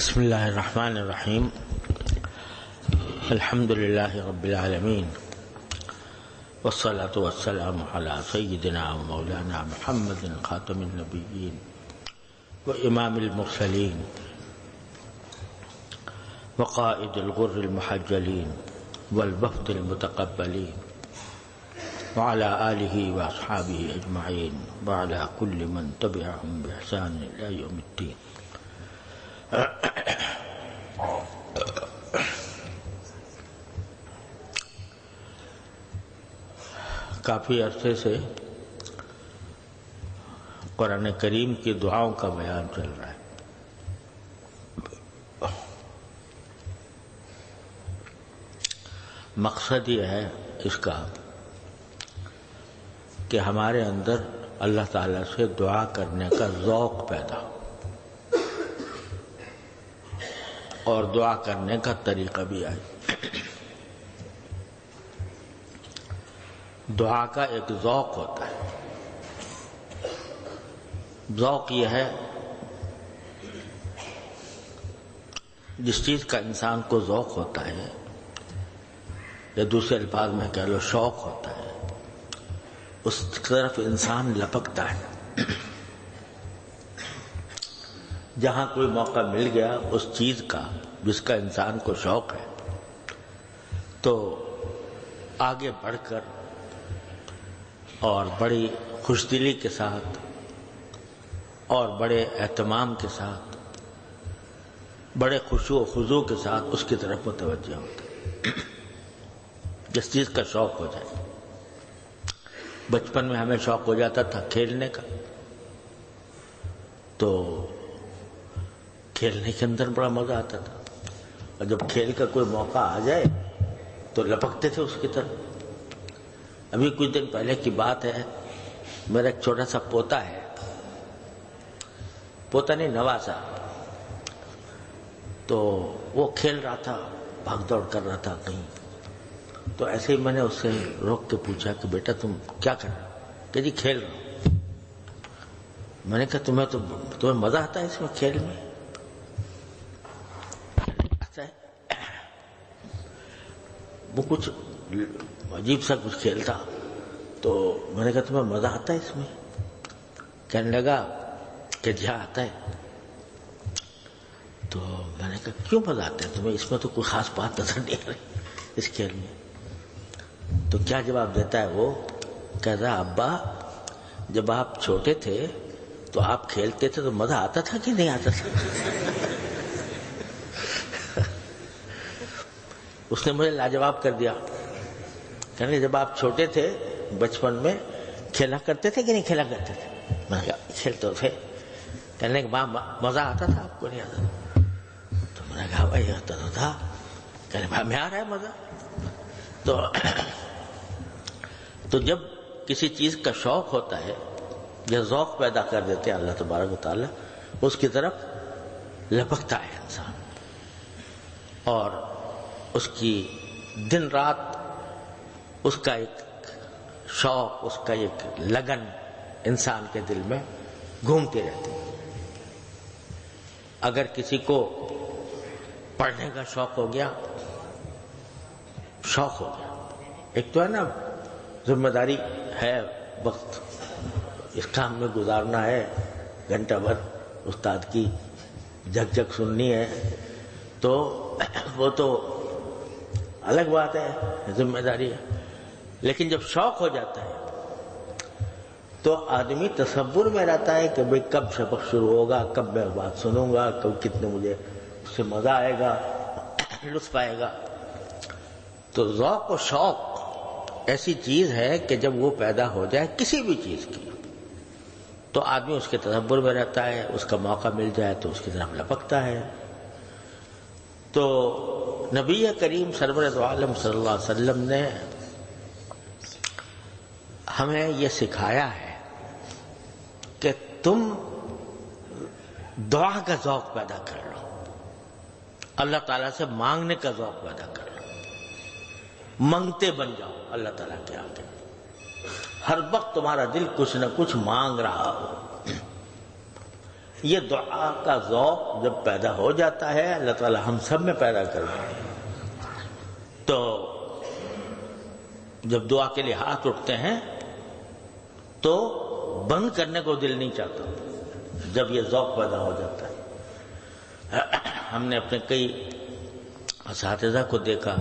بسم اللہ الرحمن الرحیم الحمد للہ رب العالمین والصلاة والسلام علی سیدنا و مولانا محمد خاتم النبیین و امام المرسلین وقائد الغر المحجلین والوفد المتقبلین وعلى آلہ واصحابہ اجمعین وعلى كل من تبعهم بإحسان إلى يوم الدین۔ کافی عرصے سے قرآن کریم کی دعاؤں کا بیان چل رہا ہے۔ مقصد یہ ہے اس کا کہ ہمارے اندر اللہ تعالیٰ سے دعا کرنے کا ذوق پیدا ہو اور دعا کرنے کا طریقہ بھی آئے۔ دعا کا ایک ذوق ہوتا ہے۔ ذوق یہ ہے جس چیز کا انسان کو ذوق ہوتا ہے، یا دوسرے الفاظ میں کہہ لو شوق ہوتا ہے، اس طرف انسان لپکتا ہے۔ جہاں کوئی موقع مل گیا اس چیز کا جس کا انسان کو شوق ہے تو آگے بڑھ کر اور بڑی خوش دلی کے ساتھ اور بڑے اہتمام کے ساتھ بڑے خشوع و خضوع کے ساتھ اس کی طرف متوجہ ہوتا ہے جس چیز کا شوق ہو جائے۔ بچپن میں ہمیں شوق ہو جاتا تھا کھیلنے کا، تو کھیلنے کے اندر بڑا مزہ آتا تھا، اور جب کھیل کا کوئی موقع آ جائے تو لپکتے تھے اس کی طرف۔ ابھی کچھ دن پہلے کی بات ہے، میرا ایک چھوٹا سا پوتا ہے، پوتا نہیں نواسا، تو وہ کھیل رہا تھا، بھاگ دوڑ کر رہا تھا کہیں، تو ایسے ہی میں نے اس سے روک کے پوچھا کہ بیٹا تم کیا کر رہے ہو؟ کہ جی کھیل رہا ہوں۔ میں نے کہا تمہیں مزہ آتا ہے اس میں کھیل میں؟ وہ کچھ عجیب سا کچھ کھیل تھا، تو میں نے کہا تمہیں مزہ آتا ہے اس میں؟ کہنے لگا کہ جی آتا ہے۔ تو میں نے کہا کیوں مزہ آتا ہے تمہیں؟ اس میں تو کوئی خاص بات نظر نہیں آ رہی اس کھیل میں۔ تو کیا جواب دیتا ہے وہ؟ کہتا ہے ابا جب آپ چھوٹے تھے تو آپ کھیلتے تھے تو مزہ آتا تھا کہ نہیں آتا تھا؟ اس نے مجھے لاجواب کر دیا، کہنے جب آپ چھوٹے تھے بچپن میں کھیلا کرتے تھے کہ نہیں کھیلا کرتے تھے؟ میں نے کہا کھیلتے تھے۔ کہنے کہ مزہ آتا تھا آپ کو نہیں آتا تھا؟ تو میں نے کہا بھائی آتا تو تھا۔ کہنے بھائی میں آ رہا ہے مزہ۔ تو جب کسی چیز کا شوق ہوتا ہے، یہ ذوق پیدا کر دیتے ہیں اللہ تبارک و تعالیٰ، اس کی طرف لپکتا ہے انسان، اور اس کی دن رات اس کا ایک شوق، اس کا ایک لگن انسان کے دل میں گھومتی رہتی ہے۔ اگر کسی کو پڑھنے کا شوق ہو گیا، ایک تو ہے نا ذمہ داری ہے، وقت اس کام میں گزارنا ہے، گھنٹہ بھر استاد کی جھک جھک سننی ہے، تو وہ تو الگ بات ہے، ذمہ داری ہے۔ لیکن جب شوق ہو جاتا ہے تو آدمی تصور میں رہتا ہے کہ بھئی کب سبق شروع ہوگا، کب میں بات سنوں گا، کب کتنے مجھے اس سے مزہ آئے گا، لطف آئے گا۔ تو ذوق و شوق ایسی چیز ہے کہ جب وہ پیدا ہو جائے کسی بھی چیز کی، تو آدمی اس کے تصور میں رہتا ہے، اس کا موقع مل جائے تو اس کی طرف لپکتا ہے۔ تو نبی کریم سرور دو عالم صلی اللہ علیہ وسلم نے ہمیں یہ سکھایا ہے کہ تم دعا کا ذوق پیدا کر لو، اللہ تعالیٰ سے مانگنے کا ذوق پیدا کر لو، مانگتے بن جاؤ اللہ تعالیٰ کے آگے۔ ہر وقت تمہارا دل کچھ نہ کچھ مانگ رہا ہو، یہ دعا کا ذوق جب پیدا ہو جاتا ہے، اللہ تعالی ہم سب میں پیدا کر دے، تو جب دعا کے لیے ہاتھ اٹھتے ہیں تو بند کرنے کو دل نہیں چاہتا جب یہ ذوق پیدا ہو جاتا ہے۔ ہم نے اپنے کئی اساتذہ کو دیکھا،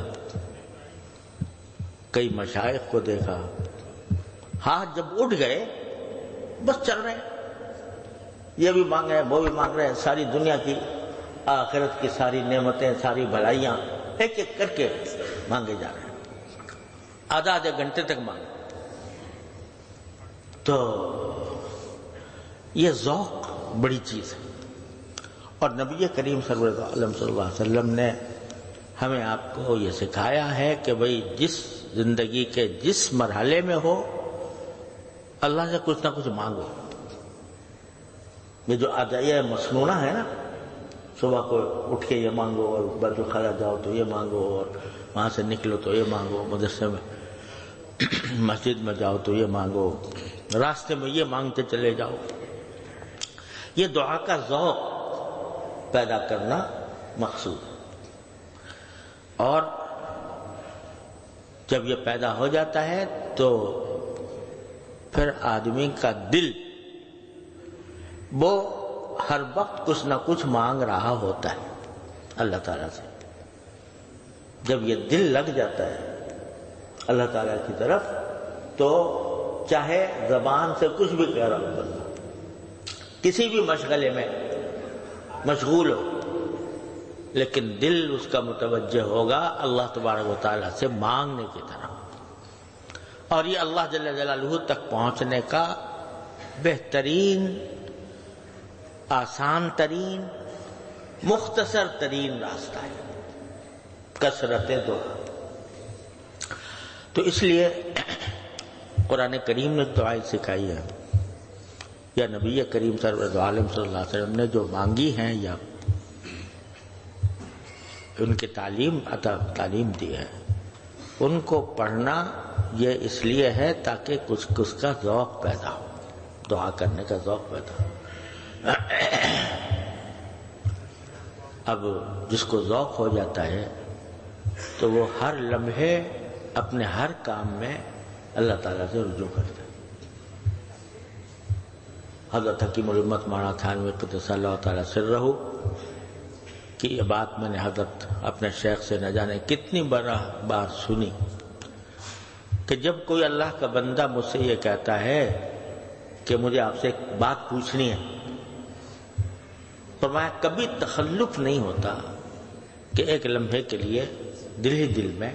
کئی مشائخ کو دیکھا، ہاتھ جب اٹھ گئے بس چل رہے ہیں، یہ بھی مانگ رہے ہیں، وہ بھی مانگ رہے ہیں، ساری دنیا کی آخرت کی ساری نعمتیں، ساری بھلائیاں ایک ایک کر کے مانگے جا رہے ہیں، آدھے گھنٹے تک مانگے۔ تو یہ ذوق بڑی چیز ہے، اور نبی کریم صلی اللہ علیہ وسلم نے ہمیں آپ کو یہ سکھایا ہے کہ بھئی جس زندگی کے جس مرحلے میں ہو اللہ سے کچھ نہ کچھ مانگو۔ یہ جو ادعیہ مسنونہ ہے نا، صبح کو اٹھ کے یہ مانگو، اور بیت الخلا جاؤ تو یہ مانگو، اور وہاں سے نکلو تو یہ مانگو، مدرسے میں مسجد میں جاؤ تو یہ مانگو، راستے میں یہ مانگتے چلے جاؤ، یہ دعا کا ذوق پیدا کرنا مقصود ہے۔ اور جب یہ پیدا ہو جاتا ہے تو پھر آدمی کا دل وہ ہر وقت کچھ نہ کچھ مانگ رہا ہوتا ہے اللہ تعالیٰ سے۔ جب یہ دل لگ جاتا ہے اللہ تعالیٰ کی طرف تو چاہے زبان سے کچھ بھی کہہ رہا ہو بندہ، کسی بھی مشغلے میں مشغول ہو، لیکن دل اس کا متوجہ ہوگا اللہ تبارک و تعالیٰ سے مانگنے کی طرف۔ اور یہ اللہ جل جلالہ تک پہنچنے کا بہترین، آسان ترین، مختصر ترین راستہ ہے، کثرت دعا۔ تو اس لیے قرآن کریم نے دعائیں سکھائی ہے، یا نبی کریم صلی اللہ علیہ وسلم نے جو مانگی ہیں، یا ان کی تعلیم دی ہے، ان کو پڑھنا یہ اس لیے ہے تاکہ کچھ کا ذوق پیدا ہو، دعا کرنے کا ذوق پیدا ہو۔ اب جس کو ذوق ہو جاتا ہے تو وہ ہر لمحے اپنے ہر کام میں اللہ تعالیٰ سے رجوع کرتا ہے۔ حضرت حکیم الامت مولانا تھانوی قدس اللہ تعالیٰ سرہ کہ یہ بات میں نے حضرت اپنے شیخ سے نہ جانے کتنی بار سنی کہ جب کوئی اللہ کا بندہ مجھ سے یہ کہتا ہے کہ مجھے آپ سے ایک بات پوچھنی ہے، فرمایا کبھی تخلف نہیں ہوتا کہ ایک لمحے کے لیے دل ہی دل میں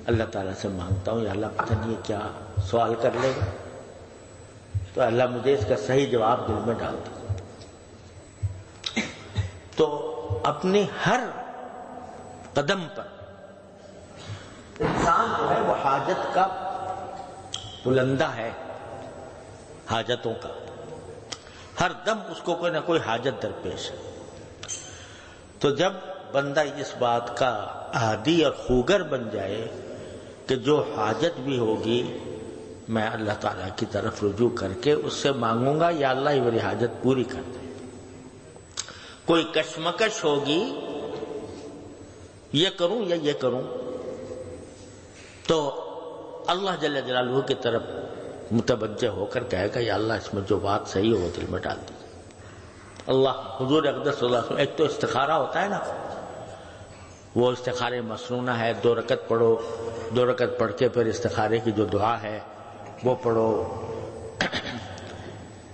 اللہ تعالیٰ سے مانگتا ہوں، یا اللہ پتہ نہیں کیا سوال کر لے گا، تو اللہ مجھے اس کا صحیح جواب دل میں ڈال دے۔ تو اپنی ہر قدم پر انسان جو ہے وہ حاجت کا بلندہ ہے، حاجتوں کا، ہر دم اس کو کوئی نہ کوئی حاجت درپیش ہے۔ تو جب بندہ اس بات کا عادی اور خوگر بن جائے کہ جو حاجت بھی ہوگی میں اللہ تعالیٰ کی طرف رجوع کر کے اس سے مانگوں گا، یا اللہ ہی میری حاجت پوری کر دے۔ کوئی کشمکش ہوگی، یہ کروں یا یہ کروں، تو اللہ جل جلالہ کی طرف متوجہ ہو کر کہے گا یا اللہ اس میں جو بات صحیح ہو دل میں ڈال دے۔ اللہ حضور اقدس صلی اللہ علیہ وسلم، ایک تو استخارہ ہوتا ہے نا، وہ استخارے مسنونہ ہے، 2 رکعت پڑھو، 2 رکعت پڑھ کے پھر استخارے کی جو دعا ہے وہ پڑھو،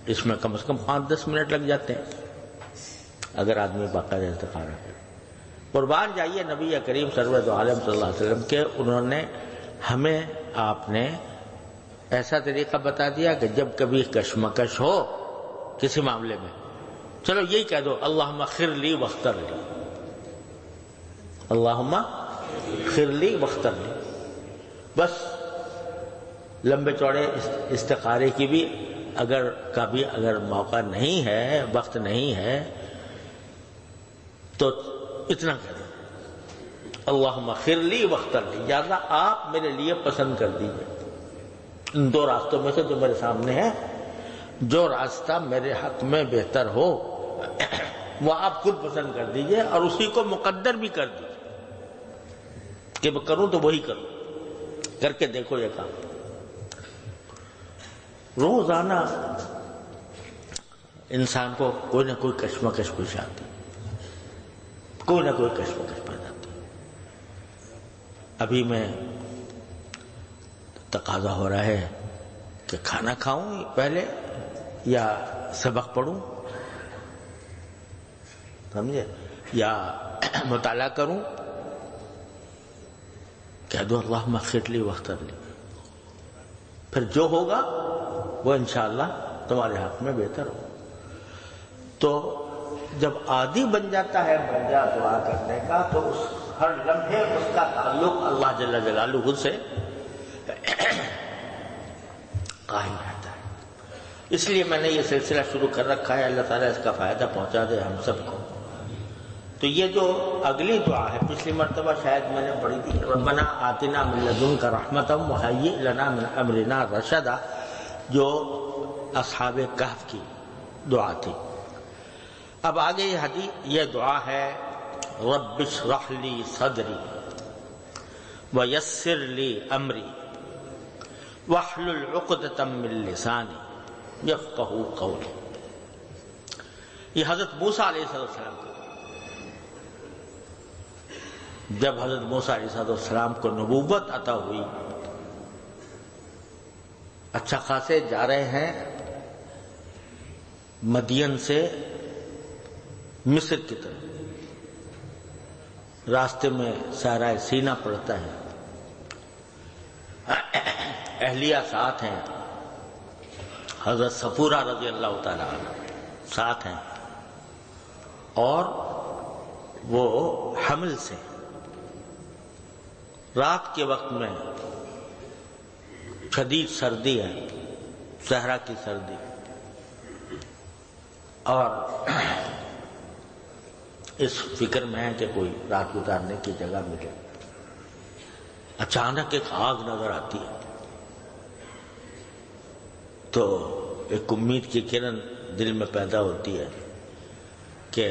اس میں کم از کم 5-10 منٹ لگ جاتے ہیں اگر آدمی باقاعدہ استخارہ ہے۔ قربان جائیے نبی کریم سرور دو عالم صلی اللہ علیہ وسلم کے، انہوں نے ہمیں، آپ نے ایسا طریقہ بتا دیا کہ جب کبھی کشمکش ہو کسی معاملے میں، چلو یہی کہہ دو اللہم خر لی واختر لی، اللہم خر لی واختر لی، بس لمبے چوڑے استخارے کی بھی اگر کبھی موقع نہیں ہے، وقت نہیں ہے تو اتنا کہہ دو اللہم خر لی واختر لی، یا اللہ آپ میرے لیے پسند کر دیجئے ان 2 راستوں میں سے جو میرے سامنے ہے، جو راستہ میرے حق میں بہتر ہو وہ آپ خود پسند کر دیجئے اور اسی کو مقدر بھی کر دیجئے کہ میں کروں تو وہی کروں. کر کے دیکھو یہ کام. روزانہ انسان کو کوئی نہ کوئی کشمکش پیش آتی، کوئی نہ کوئی کشمکش پیدا آتی. ابھی میں تقاضا ہو رہا ہے کہ کھانا کھاؤں پہلے یا سبق پڑھوں، سمجھے، یا مطالعہ کروں. کہہ دو اللہم اغفر لی واغفر لی، پھر جو ہوگا وہ انشاءاللہ تمہارے حق میں بہتر ہو. تو جب عادی بن جاتا ہے بندہ دعا کرنے کا تو اس ہر لمحے اس کا تعلق اللہ جل جلالہ سے قائم رہتا ہے. اس لیے میں نے یہ سلسلہ شروع کر رکھا ہے. اللہ تعالیٰ اس کا فائدہ پہنچا دے ہم سب کو. تو یہ جو اگلی دعا ہے، پچھلی مرتبہ شاید میں نے پڑھی تھی، ربنا آتنا من لدنک رحمۃ وہیئ لنا من امرنا رشدا، جو اصحاب کہف کی دعا تھی. اب آگے یہ دعا ہے رب اشرح لی صدری ویسر لی امری واحلل عقدۃ من لسانی یفقہوا قولی. یہ حضرت موسیٰ علیہ السلام کو، جب حضرت موسیٰ علیہ السلام کو نبوت عطا ہوئی، اچھا خاصے جا رہے ہیں مدین سے مصر کی طرف. راستے میں صحرائے سینا پڑتا ہے، اہلیہ ساتھ ہیں، حضرت صفورہ رضی اللہ تعالی عنہ ساتھ ہیں، اور وہ حمل سے رات کے وقت میں شدید سردی ہے، صحرا کی سردی، اور اس فکر میں ہے کہ کوئی رات گزارنے کی جگہ ملے. اچانک ایک آگ نظر آتی ہے تو ایک امید کی کرن دل میں پیدا ہوتی ہے کہ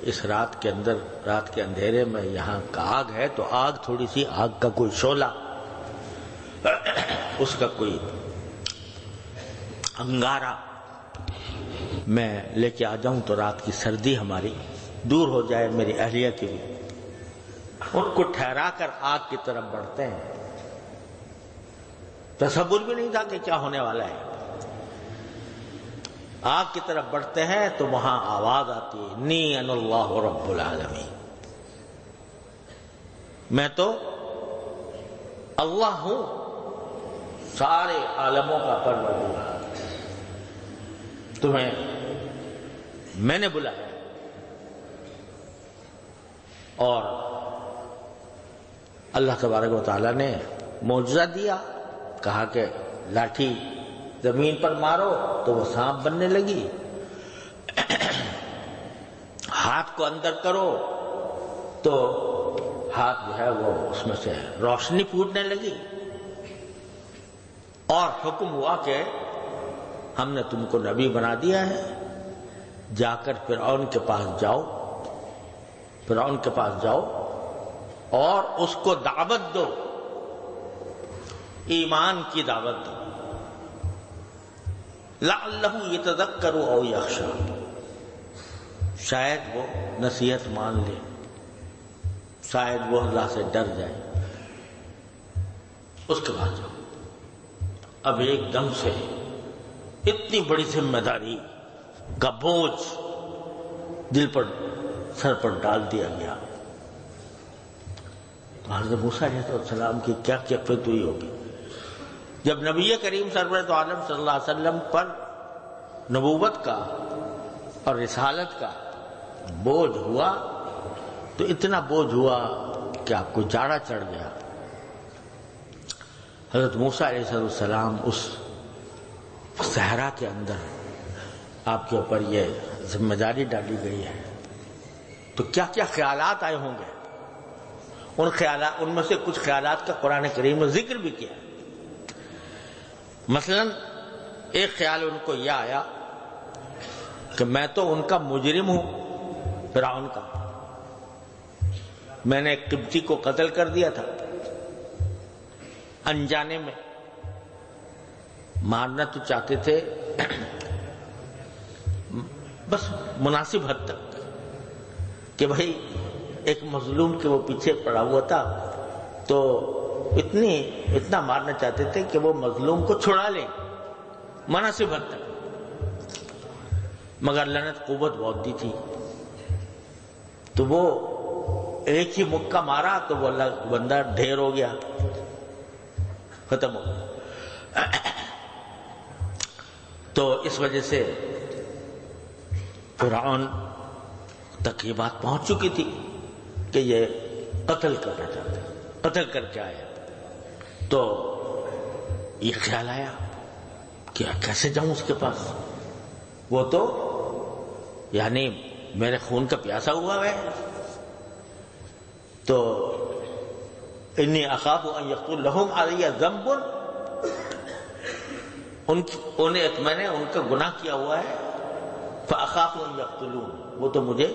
اس رات کے اندر، رات کے اندھیرے میں یہاں کا آگ ہے تو آگ تھوڑی سی، آگ کا کوئی شعلہ، اس کا کوئی انگارہ میں لے کے آ جاؤں تو رات کی سردی ہماری دور ہو جائے، میری اہلیہ کی بھی. ان کو ٹھہرا کر آگ کی طرف بڑھتے ہیں. تصور بھی نہیں تھا کہ کیا ہونے والا ہے. آگ کی طرف بڑھتے ہیں تو وہاں آواز آتی ہے، انی انا اللہ رب العالمین، میں تو اللہ ہوں، سارے عالموں کا پروردگار، تمہیں میں نے بلایا. اور اللہ تبارک و تعالیٰ نے معجزہ دیا، کہا کہ لاٹھی زمین پر مارو تو وہ سانپ بننے لگی، ہاتھ کو اندر کرو تو ہاتھ جو ہے وہ اس میں سے روشنی پھوٹنے لگی، اور حکم ہوا کہ ہم نے تم کو نبی بنا دیا ہے، جا کر فرعون کے پاس جاؤ، فرعون کے پاس جاؤ اور اس کو دعوت دو، ایمان کی دعوت دو، لعلہ یتذکر او یخشی، شاید وہ نصیحت مان لے، شاید وہ اللہ سے ڈر جائے. اس کے بعد جاؤ. اب ایک دم سے اتنی بڑی ذمہ داری کا بوجھ دل پر، سر پر ڈال دیا گیا. تو حضرت موسیٰ علیہ السلام کی کیا کیفیت ہوئی ہوگی جب نبی کریم سرورت عالم صلی اللہ علیہ وسلم پر نبوت کا اور رسالت کا بوجھ ہوا. تو اتنا بوجھ ہوا کہ آپ کو جاڑا چڑھ گیا. حضرت موسیٰ علیہ السلام اس صحرا کے اندر آپ کے اوپر یہ ذمہ داری ڈالی گئی ہے، تو کیا کیا خیالات آئے ہوں گے. ان میں سے کچھ خیالات کا قرآن کریم نے ذکر بھی کیا. مثلا ایک خیال ان کو یہ آیا کہ میں تو ان کا مجرم ہوں، فرعون کا، میں نے ایک قبطی کو قتل کر دیا تھا انجانے میں، مارنا تو چاہتے تھے بس مناسب حد تک کہ بھائی ایک مظلوم کے وہ پیچھے پڑا ہوا تھا تو اتنا مارنا چاہتے تھے کہ وہ مظلوم کو چھڑا لیں مناسب حد تک، مگر اللہ نے قوت بہت دی تھی تو وہ ایک ہی مکہ مارا تو وہ اللہ بندہ ڈھیر ہو گیا، ختم ہو گیا۔ تو اس وجہ سے فرعون تک یہ بات پہنچ چکی تھی کہ یہ قتل کرنا چاہتے ہیں، قتل کر کے آیا۔ تو یہ خیال آیا کہ کیسے جاؤں اس کے پاس، وہ تو یعنی میرے خون کا پیاسا ہوا ہے، تو انی اخاف ان یقول لهم علی ذنب، میں نے ان کا گناہ کیا ہوا ہے، فاخاف ان یقتلون، وہ تو مجھے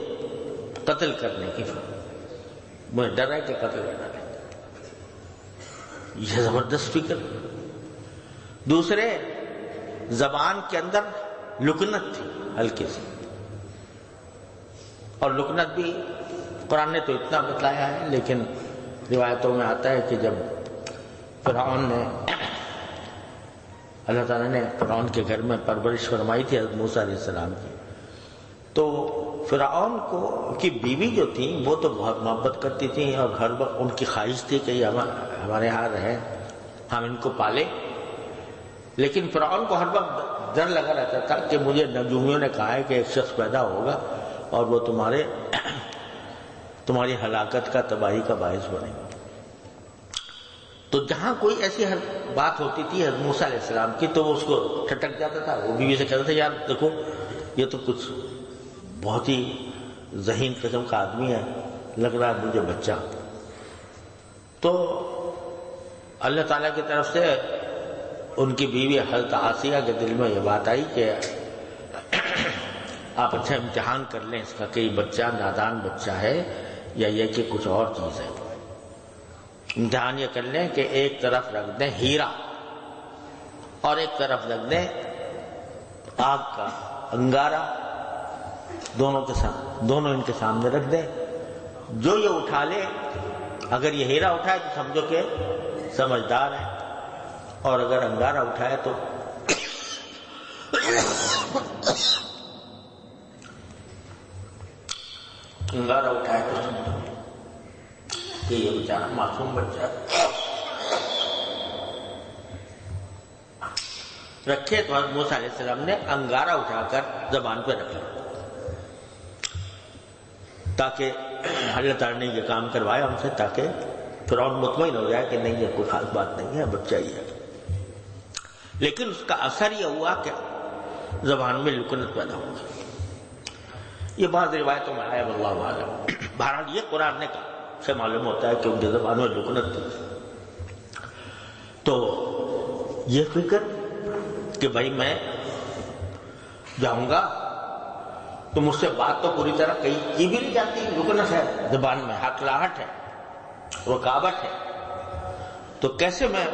قتل کرنے کی مجھے ڈر ہے کہ قتل کرنا ہے۔ یہ زبردست فکر۔ دوسرے، زبان کے اندر لکنت تھی ہلکی سی، اور لکنت بھی قرآن نے تو اتنا بتلایا ہے، لیکن روایتوں میں آتا ہے کہ جب فرعون نے، اللہ تعالیٰ نے فرعون کے گھر میں پرورش فرمائی تھی حضرت موسیٰ علیہ السلام کی، تو فرعون کی بیوی جو تھی وہ تو بہت محبت کرتی تھی اور ہر وقت ان کی خواہش تھی کہ یہ ہمارے ہاں رہیں، ہم ان کو پالے، لیکن فرعون کو ہر وقت ڈر لگا رہتا تھا کہ مجھے نجومیوں نے کہا ہے کہ ایک شخص پیدا ہوگا اور وہ تمہاری ہلاکت کا، تباہی کا باعث بنے گا۔ تو جہاں کوئی ایسی بات ہوتی تھی حضرت موسیٰ علیہ السلام کی تو وہ اس کو ٹھٹک جاتا تھا، وہ بیوی سے کہتا تھا یار دیکھو یہ تو کچھ بہت ہی ذہین قسم کا آدمی ہے، لگ رہا ہے مجھے بچہ۔ تو اللہ تعالیٰ کی طرف سے ان کی بیوی حضرت آسیہ کے دل میں یہ بات آئی کہ آپ اچھا امتحان کر لیں اس کا کہ یہ بچہ نادان بچہ ہے یا یہ کہ کچھ اور چیز ہے۔ امتحان یہ کر لیں کہ ایک طرف رکھ دیں ہیرا اور ایک طرف رکھ دیں آگ کا انگارہ، دونوں ان کے سامنے رکھ دیں، جو یہ اٹھا لے، اگر یہ ہیرا اٹھائے تو سمجھو کہ سمجھدار ہے، اور اگر انگارہ اٹھائے تو انگارہ اٹھائے تو سمجھو کہ یہ بیچارہ معصوم بچہ ہے۔ رکھے تو حضرت موسیٰ علیہ السلام نے انگارہ اٹھا کر زبان پہ رکھا تاکہ اللہ تعالیٰ نے یہ کام کروایا ان سے، تاکہ فرعون مطمئن ہو جائے کہ نہیں یہ کوئی خاص بات نہیں ہے، بچہ ہی ہے۔ لیکن اس کا اثر یہ ہوا کہ زبان میں لکنت پیدا ہو گئی۔ یہ بعض روایتوں میں آیا واللہ اعلم، بہرحال یہ قرآن نے کہا سے معلوم ہوتا ہے کہ ان کی زبان میں لکنت تھی۔ تو یہ فکر کہ بھائی میں جاؤں گا تو مجھ سے بات تو پوری طرح کی بھی نہیں جاتی، لکنت ہے زبان میں، ہکلاہٹ ہے، رکاوٹ ہے، تو کیسے میں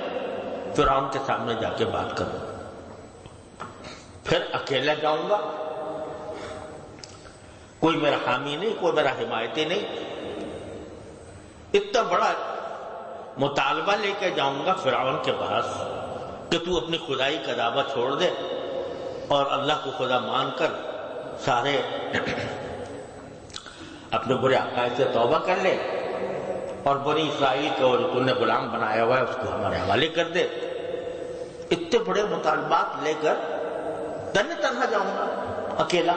فرعون کے سامنے جا کے بات کروں؟ پھر اکیلا جاؤں گا، کوئی میرا حامی نہیں، کوئی میرا حمایتی نہیں، اتنا بڑا مطالبہ لے کے جاؤں گا فرعون کے پاس کہ تو اپنی خدائی کا دعویٰ چھوڑ دے اور اللہ کو خدا مان کر سارے اپنے برے عقائد سے توبہ کر لے اور بنی اسرائیل کو جو تم نے غلام بنایا ہوا ہے اس کو ہمارے حوالے کر دے۔ اتنے بڑے مطالبات لے کر تنہا جاؤں گا اکیلا؟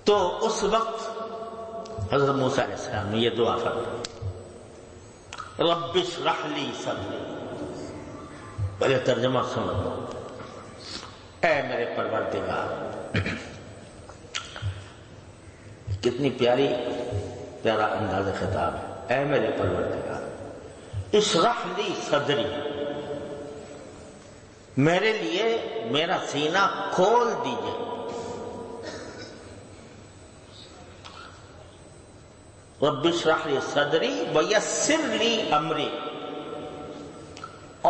تو اس وقت حضرت موسیٰ علیہ السلام نے یہ دعا فرمائی، رب اشرح لی صدری، پہلے ترجمہ سمجھ لو، اے میرے پروردگار، کتنی پیارا انداز خطاب ہے، اے میرے پروردگار اشرح لی صدری، میرے لیے میرا سینہ کھول دیجئے. رب اشرح لی صدری ویسر لی امری.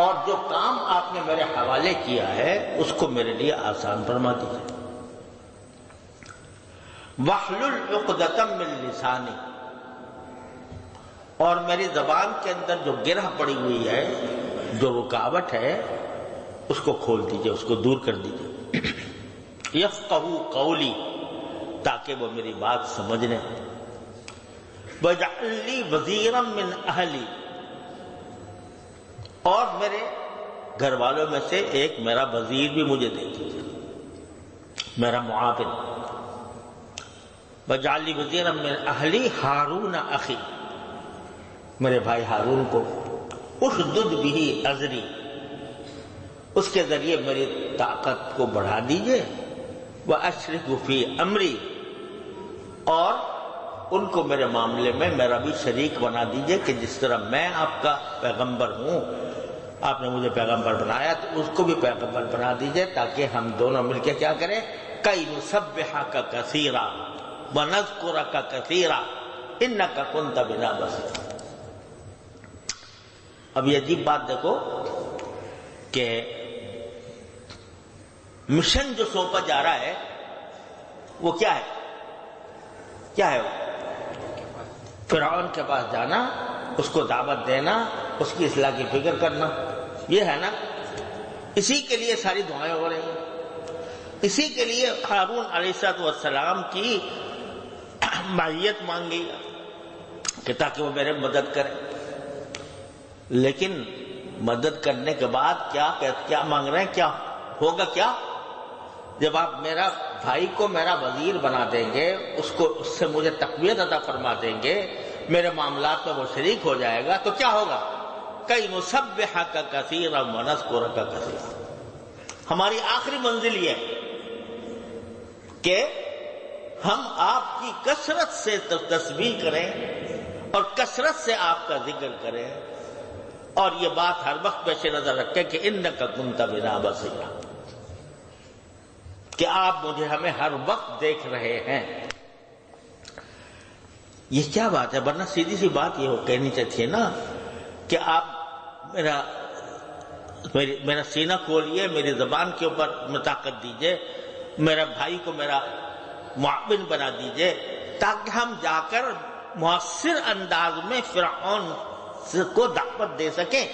اور جو کام آپ نے میرے حوالے کیا ہے اس کو میرے لیے آسان فرما دیجئے. واحلل عقدۃ من لسانی. اور میری زبان کے اندر جو گرہ پڑی ہوئی ہے، جو رکاوٹ ہے، اس کو کھول دیجئے، اس کو دور کر دیجئے. یفقہوا قولی، تاکہ وہ میری بات سمجھ لیں. وَاجْعَلْ لِي وَزِيرًا مِّنْ أَهْلِي. اور میرے گھر والوں میں سے ایک میرا وزیر بھی مجھے دے دیجئے، میرا معاون. وَاجْعَلْ لِي وَزِيرًا مِّنْ أَهْلِي هَارُونَ أَخِي. میرے بھائی ہارون کو اُشْدُدْ بِهِ أَزْرِي، اس کے ذریعے میری طاقت کو بڑھا دیجئے. وَأَشْرِكْهُ فِي أَمْرِي. اور ان کو میرے معاملے میں میرا بھی شریک بنا دیجئے کہ جس طرح میں آپ کا پیغمبر ہوں، آپ نے مجھے پیغمبر بنایا تو اس کو بھی پیغمبر بنا دیجئے، تاکہ ہم دونوں مل کے کیا کریں؟ کئی نسبحک کثیرا ونذکرک کثیرا انک کنت بنا بصیرا. اب یہ عجیب بات دیکھو کہ مشن جو سونپا جا رہا ہے وہ کیا ہے؟ کیا ہے وہ؟ فرعون کے پاس جانا، اس کو دعوت دینا، اس کی اصلاح کی فکر کرنا، یہ ہے نا. اسی کے لیے ساری دعائیں ہو رہی ہیں. اسی کے لیے ہارون علیہ السلام کی معیت مانگی کہ تاکہ وہ میرے مدد کرے. لیکن مدد کرنے کے بعد کیا مانگ رہے ہیں؟ کیا ہوگا؟ کیا جب آپ میرا بھائی کو میرا وزیر بنا دیں گے، اس سے مجھے تقویت عطا فرما دیں گے، میرے معاملات میں وہ شریک ہو جائے گا، تو کیا ہوگا؟ کئی نسبحک کثیرا ونذکرک کثیرا. ہماری آخری منزل یہ ہے کہ ہم آپ کی کثرت سے تسبیح کریں اور کثرت سے آپ کا ذکر کریں، اور یہ بات ہر وقت پیش نظر رکھیں کہ انک کنت بنا بصیرا، کہ آپ مجھے ہمیں ہر وقت دیکھ رہے ہیں. یہ کیا بات ہے؟ ورنہ سیدھی سی بات یہ کہنی چاہیے نا کہ آپ میرا سینہ کھولیے، میری زبان کے اوپر طاقت دیجئے، میرا بھائی کو میرا معاون بنا دیجئے، تاکہ ہم جا کر مؤثر انداز میں فرعون کو دعوت دے سکیں.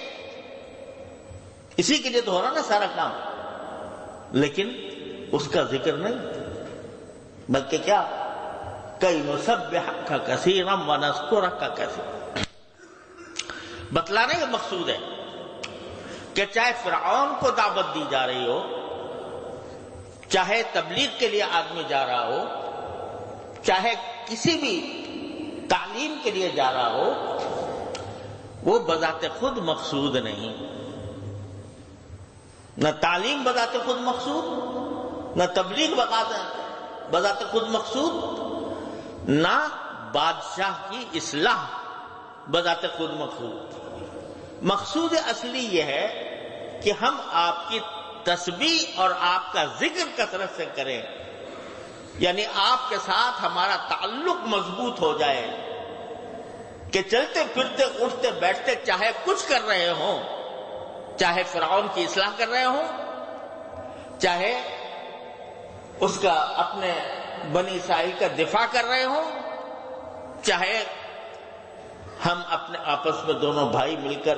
اسی کے لیے تو ہو رہا نا سارا کام. لیکن اس کا ذکر نہیں، بلکہ کیا؟ کئی نسبحک کثیرا ونذکرک کثیرا. بتلانے کا مقصود ہے کہ چاہے فرعون کو دعوت دی جا رہی ہو، چاہے تبلیغ کے لیے آدمی جا رہا ہو، چاہے کسی بھی تعلیم کے لیے جا رہا ہو، وہ بذات خود مقصود نہیں. نہ تعلیم بذات خود مقصود، نہ تبلیغ بذات خود مقصود، نہ بادشاہ کی اصلاح بذات خود مقصود. مقصود اصلی یہ ہے کہ ہم آپ کی تسبیح اور آپ کا ذکر کثرت سے کریں، یعنی آپ کے ساتھ ہمارا تعلق مضبوط ہو جائے کہ چلتے پھرتے اٹھتے بیٹھتے چاہے کچھ کر رہے ہوں، چاہے فرعون کی اصلاح کر رہے ہوں، چاہے اس کا اپنے بنی اسرائیل کا دفاع کر رہے ہوں، چاہے ہم اپنے آپس میں دونوں بھائی مل کر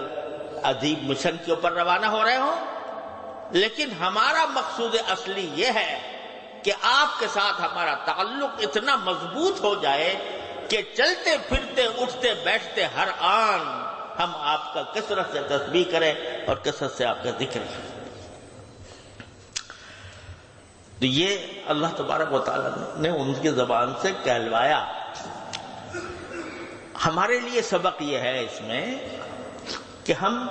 عجیب مشن کے اوپر روانہ ہو رہے ہوں، لیکن ہمارا مقصود اصلی یہ ہے کہ آپ کے ساتھ ہمارا تعلق اتنا مضبوط ہو جائے کہ چلتے پھرتے اٹھتے بیٹھتے ہر آن ہم آپ کا کثرت سے تسبیح کریں اور کثرت سے آپ کا ذکر کریں. تو یہ اللہ تبارک و تعالیٰ نے ان کی زبان سے کہلوایا. ہمارے لیے سبق یہ ہے اس میں کہ ہم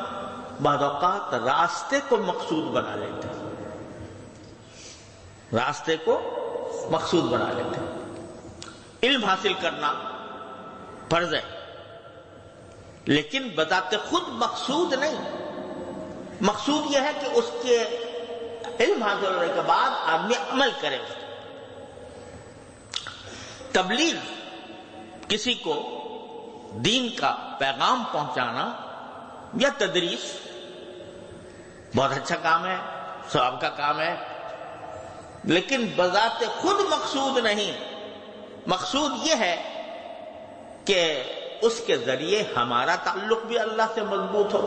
بعض اوقات راستے کو مقصود بنا لیتے ہیں، راستے کو مقصود بنا لیتے ہیں. علم حاصل کرنا فرض ہے، لیکن بذات خود مقصود نہیں. مقصود یہ ہے کہ اس کے علم حاصل ہونے کے بعد آدمی عمل کرے اس پر۔ تبلیغ، کسی کو دین کا پیغام پہنچانا یا تدریس بہت اچھا کام ہے، ثواب کا کام ہے، لیکن بذات خود مقصود نہیں۔ مقصود یہ ہے کہ اس کے ذریعے ہمارا تعلق بھی اللہ سے مضبوط ہو،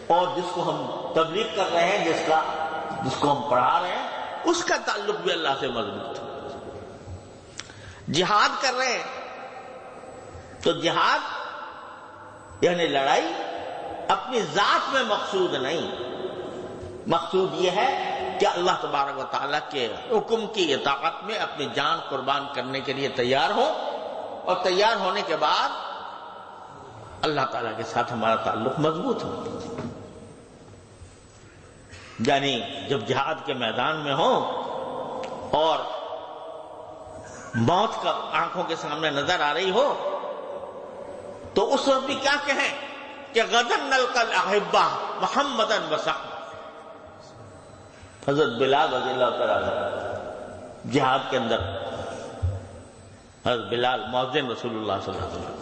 اور جس کو ہم تبلیغ کر رہے ہیں، جس کو ہم پڑھا رہے ہیں، اس کا تعلق بھی اللہ سے مضبوط ہو۔ جہاد کر رہے ہیں تو جہاد یعنی لڑائی اپنی ذات میں مقصود نہیں، مقصود یہ ہے کہ اللہ تبارک و تعالیٰ کے حکم کی اطاعت میں اپنی جان قربان کرنے کے لیے تیار ہو، اور تیار ہونے کے بعد اللہ تعالیٰ کے ساتھ ہمارا تعلق مضبوط ہو۔ یعنی جب جہاد کے میدان میں ہو اور موت کا آنکھوں کے سامنے نظر آ رہی ہو تو اس وقت بھی کیا کہیں کہ غدن نلقى الاحبہ محمدًا وصحبہ۔ حضرت بلال رضی اللہ تعالیٰ جہاد کے اندر، حضرت بلال مؤذن رسول اللہ صلی اللہ علیہ وسلم،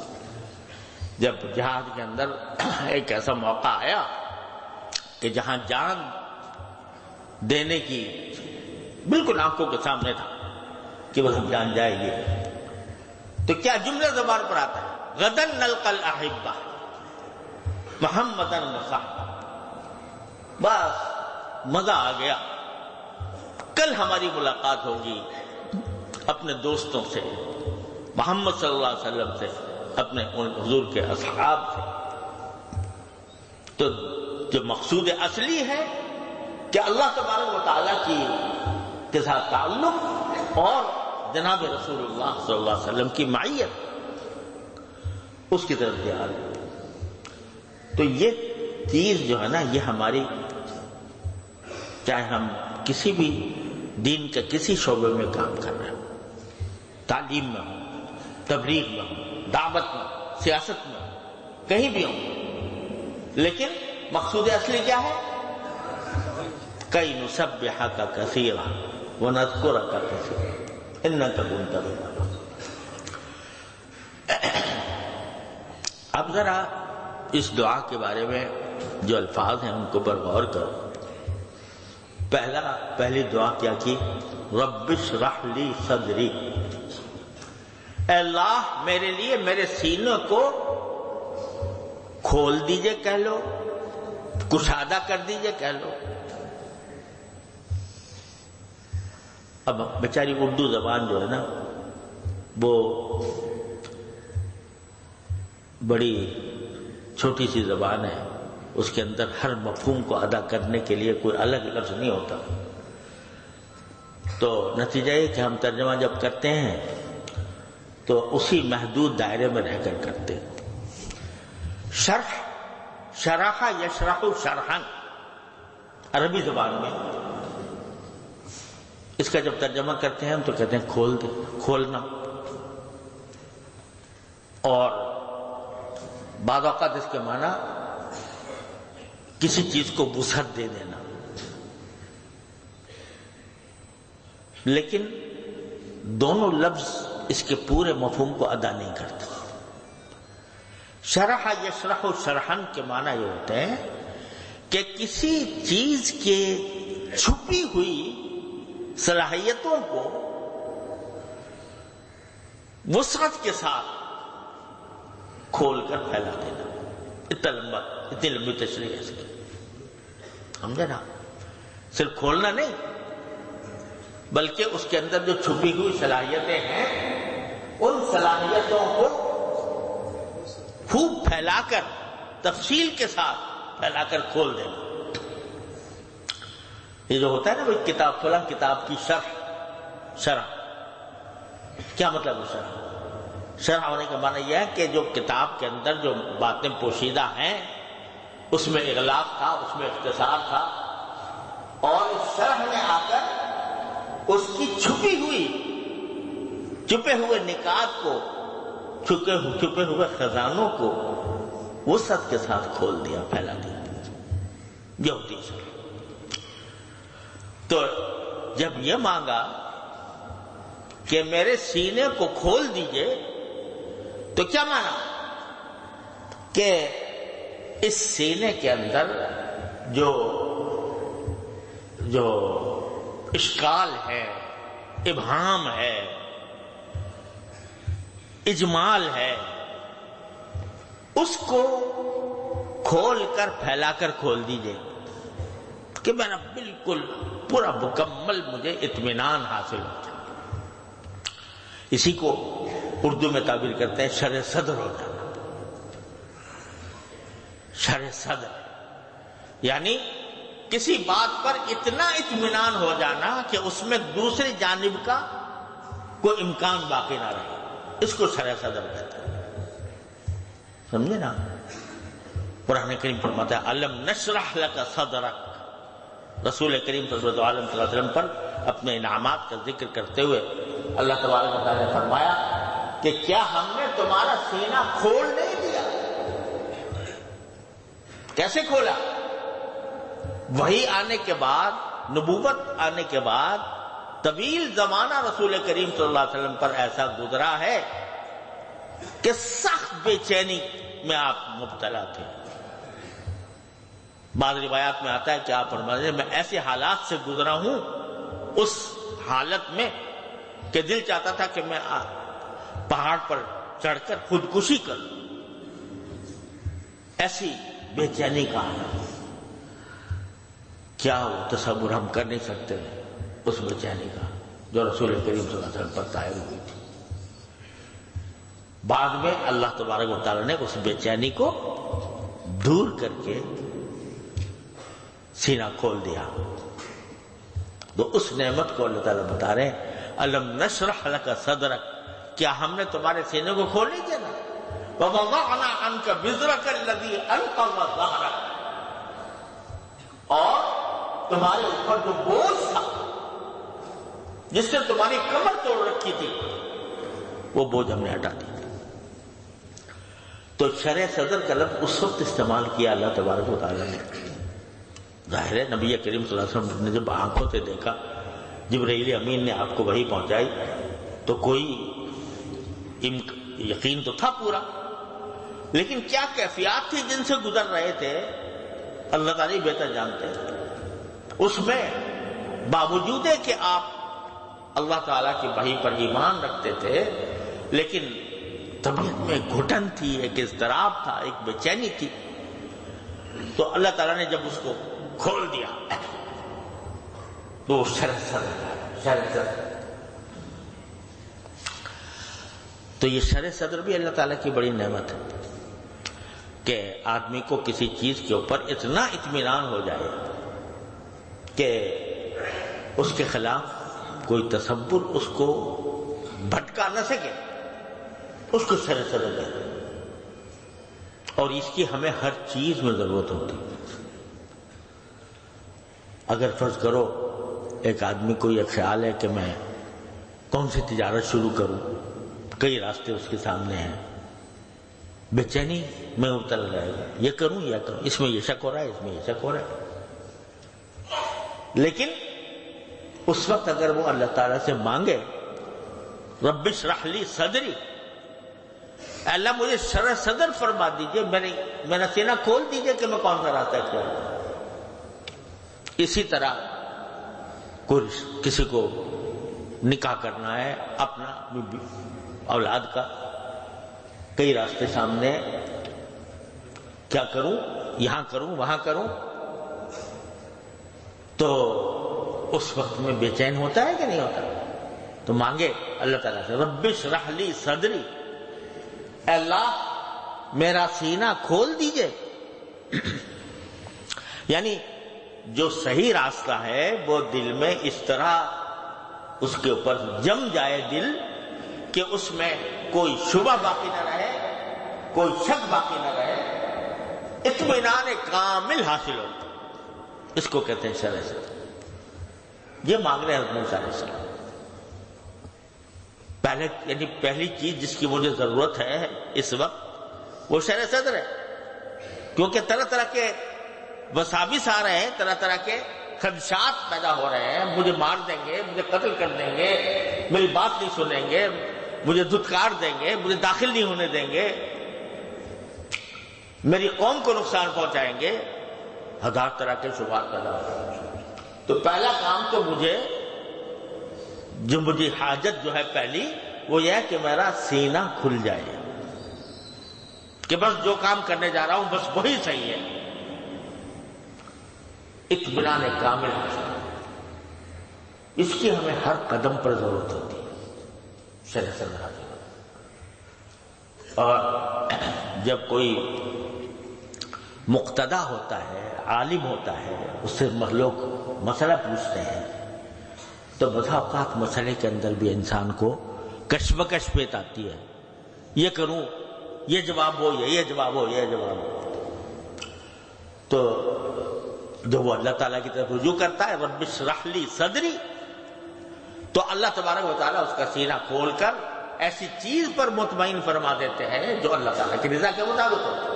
جب جہاد کے اندر ایک ایسا موقع آیا کہ جہاں جان دینے کی بالکل آنکھوں کے سامنے تھا کہ بس جان جائے گی، تو کیا جملہ زبان پر آتا ہے؟ غدن نلقى الاحبہ محمدًا وصحبہ۔ بس مزہ آ گیا، کل ہماری ملاقات ہوگی اپنے دوستوں سے، محمد صلی اللہ علیہ وسلم سے، اپنے حضور کے اصحاب سے۔ تو جو مقصود اصلی ہے کہ اللہ تبارک و تعالیٰ کے ساتھ تعلق اور جناب رسول اللہ صلی اللہ علیہ وسلم کی معیت، اس کی طرف دھیان۔ تو یہ چیز جو ہے نا، یہ ہماری، چاہے ہم کسی بھی دین کے کسی شعبے میں کام کر رہے ہوں، تعلیم میں ہوں، تبلیغ میں ہوں، دعوت میں ہوں، سیاست میں ہوں، کہیں بھی ہوں، لیکن مقصود اصلی کیا ہے؟ کئی نسبحک کثیرا ونذکرک کثیرا انک کنت بنا۔ اب ذرا اس دعا کے بارے میں جو الفاظ ہیں ان کو پر غور کرو۔ پہلی دعا کیا کی؟ رب اشرح لی صدری، اے اللہ میرے لیے میرے سینے کو کھول دیجئے کہہ لو، کشادہ کر دیجئے کہہ لو۔ اب بیچاری اردو زبان جو ہے نا، وہ بڑی چھوٹی سی زبان ہے، اس کے اندر ہر مفہوم کو ادا کرنے کے لیے کوئی الگ لفظ نہیں ہوتا، تو نتیجہ یہ کہ ہم ترجمہ جب کرتے ہیں تو اسی محدود دائرے میں رہ کر کرتے ہیں۔ شرح، شرح یشرح شرحا، عربی زبان میں اس کا جب ترجمہ کرتے ہیں ہم تو کہتے ہیں کھول دے، کھولنا، اور بعض اوقات اس کے معنی کسی چیز کو وسعت دے دینا، لیکن دونوں لفظ اس کے پورے مفہوم کو ادا نہیں کرتے۔ شرح یشرح شرحن کے معنی یہ ہوتے ہیں کہ کسی چیز کے چھپی ہوئی صلاحیتوں کو وسعت کے ساتھ کھول کر پھیلا دینا۔ اتنی لمبی تشریح ہے اس کی، سمجھے نا؟ صرف کھولنا نہیں، بلکہ اس کے اندر جو چھپی ہوئی صلاحیتیں ہیں ان صلاحیتوں کو خوب پھیلا کر، تفصیل کے ساتھ پھیلا کر کھول دینا۔ یہ جو ہوتا ہے نا وہ کتاب، فلاں کتاب کی شرح، کیا مطلب ہے شرح؟ شرح ہونے کا معنی یہ ہے کہ جو کتاب کے اندر جو باتیں پوشیدہ ہیں اس میں اغلاق تھا، اس میں اختصار تھا، اور اس شرح میں آ کر اس کی چھپے ہوئے نکات کو، چھپے ہوئے خزانوں کو وسعت کے ساتھ کھول دیا، پھیلا دیا۔ یہ ہوتی ہے شرح۔ تو جب یہ مانگا کہ میرے سینے کو کھول دیجئے، تو کیا مانا کہ اس سینے کے اندر جو اشکال ہے، ابہام ہے، اجمال ہے، اس کو کھول کر پھیلا کر کھول دیجئے کہ میرا بالکل پورا مکمل مجھے اطمینان حاصل ہو جائے۔ اسی کو اردو میں تعبیر کرتے ہیں شرح صدر ہو جانا۔ شرح صدر یعنی کسی بات پر اتنا اطمینان ہو جانا کہ اس میں دوسری جانب کا کوئی امکان باقی نہ رہے، اس کو شرح صدر کہتے ہیں۔ سمجھے نا؟ قرآن کریم فرماتا ہے الم نشرح لک صدرک۔ رسول کریم صلی اللہ علیہ وسلم پر اپنے انعامات کا ذکر کرتے ہوئے اللہ تبارک و تعالیٰ نے فرمایا کہ کیا ہم نے تمہارا سینہ کھول نہیں دیا؟ کیسے کھولا؟ وحی آنے کے بعد، نبوت آنے کے بعد طویل زمانہ رسول کریم صلی اللہ علیہ وسلم پر ایسا گزرا ہے کہ سخت بے چینی میں آپ مبتلا تھے۔ بعض روایات میں آتا ہے کہ آپ فرماتے ہیں میں ایسے حالات سے گزرا ہوں، اس حالت میں کہ دل چاہتا تھا کہ میں پہاڑ پر چڑھ کر خودکشی کروں۔ ایسی بے چینی کا حالت، کیا وہ تصور ہم کر نہیں سکتے اس بے چینی کا جو رسول کریم صلی اللہ علیہ وسلم پر ظاہر ہوئی تھی۔ بعد میں اللہ تبارک و تعالیٰ نے اس بے چینی کو دور کر کے سینہ کھول دیا۔ تو اس نعمت کو اللہ تعالیٰ بتا رہے ہیں الم نشرح لک صدرک، کیا ہم نے تمہارے سینے کو کھول نہیں دیا؟ ووضعنا عنک وزرک الذی انقض ظہرک، اور تمہارے اوپر جو بوجھ تھا جس سے تمہاری کمر توڑ رکھی تھی، وہ بوجھ ہم نے ہٹا دیا۔ تو شرح صدر کا لفظ اس وقت استعمال کیا اللہ تبارک و تعالیٰ نے، ظاہر ہے نبی کریم صلی اللہ علیہ وسلم نے جب آنکھوں سے دیکھا، جبرائیل امین نے آپ کو وحی پہنچائی، تو کوئی یقین تو تھا پورا، لیکن کیا کیفیات تھی جن سے گزر رہے تھے اللہ تعالیٰ بہتر جانتے ہیں۔ اس میں باوجود کہ آپ اللہ تعالیٰ کی وحی پر ایمان رکھتے تھے، لیکن طبیعت میں گھٹن تھی، ایک اضطراب تھا، ایک بے چینی تھی۔ تو اللہ تعالیٰ نے جب اس کو کھول دیا تو شرح صدر، تو یہ شرح صدر بھی اللہ تعالیٰ کی بڑی نعمت ہے کہ آدمی کو کسی چیز کے اوپر اتنا اطمینان ہو جائے کہ اس کے خلاف کوئی تصور اس کو بھٹکا نہ سکے، اس کو شرح صدر کہتے ہیں۔ اور اس کی ہمیں ہر چیز میں ضرورت ہوتی ہے۔ اگر فرض کرو ایک آدمی کو یہ خیال ہے کہ میں کون سی تجارت شروع کروں، کئی راستے اس کے سامنے ہیں، بے چینی میں مبتلا رہے گا، یہ کروں یا کروں، اس میں یہ شک ہو رہا ہے، اس میں یہ شک ہو رہا ہے۔ لیکن اس وقت اگر وہ اللہ تعالیٰ سے مانگے رب اشرح لی صدری، اللہ مجھے شرح صدر فرما دیجئے، میرا سینہ کھول دیجئے کہ میں کون سا راستہ اختیار کروں۔ اسی طرح کسی کو نکاح کرنا ہے اپنا اولاد کا، کئی راستے سامنے، کیا کروں، یہاں کروں وہاں کروں، تو اس وقت میں بے چین ہوتا ہے کہ نہیں ہوتا؟ تو مانگے اللہ تعالیٰ سے رب اشرح لی صدری، اے اللہ میرا سینہ کھول دیجئے۔ یعنی جو صحیح راستہ ہے وہ دل میں اس طرح اس کے اوپر جم جائے دل کہ اس میں کوئی شبہ باقی نہ رہے، کوئی شک باقی نہ رہے، اطمینان کامل حاصل ہو، اس کو کہتے ہیں شرح صدر۔ یہ مانگ رہے ہیں حضرت موسیٰ علیہ السلام۔ پہلی چیز جس کی مجھے ضرورت ہے اس وقت وہ شرح صدر ہے، کیونکہ طرح طرح کے وساوس آ رہے ہیں، طرح طرح کے خدشات پیدا ہو رہے ہیں، مجھے مار دیں گے، مجھے قتل کر دیں گے، میری بات نہیں سنیں گے، مجھے دھتکار دیں گے، مجھے داخل نہیں ہونے دیں گے، میری قوم کو نقصان پہنچائیں گے، ہزار طرح کے شبہات پیدا ہو رہے ہیں۔ تو پہلا کام تو مجھے حاجت جو ہے پہلی وہ یہ ہے کہ میرا سینہ کھل جائے کہ بس جو کام کرنے جا رہا ہوں بس وہی صحیح ہے، اطمینان کامل حاصل۔ اس کی ہمیں ہر قدم پر ضرورت ہوتی ہے شرع صدر حاضر۔ اور جب کوئی مقتدی ہوتا ہے، عالم ہوتا ہے، اس سے لوگ مسئلہ پوچھتے ہیں تو بعض اوقات مسئلے کے اندر بھی انسان کو کشمکش پیش آتی ہے، یہ کروں، یہ جواب ہو، یہ جواب ہو، یہ جواب ہو۔ تو جب وہ اللہ تعالیٰ کی طرف رجوع کرتا ہے رب اشرح لی صدری، تو اللہ تبارک و تعالیٰ اس کا سینہ کھول کر ایسی چیز پر مطمئن فرما دیتے ہیں جو اللہ تعالیٰ کی رضا کے مطابق ہوتا ہے۔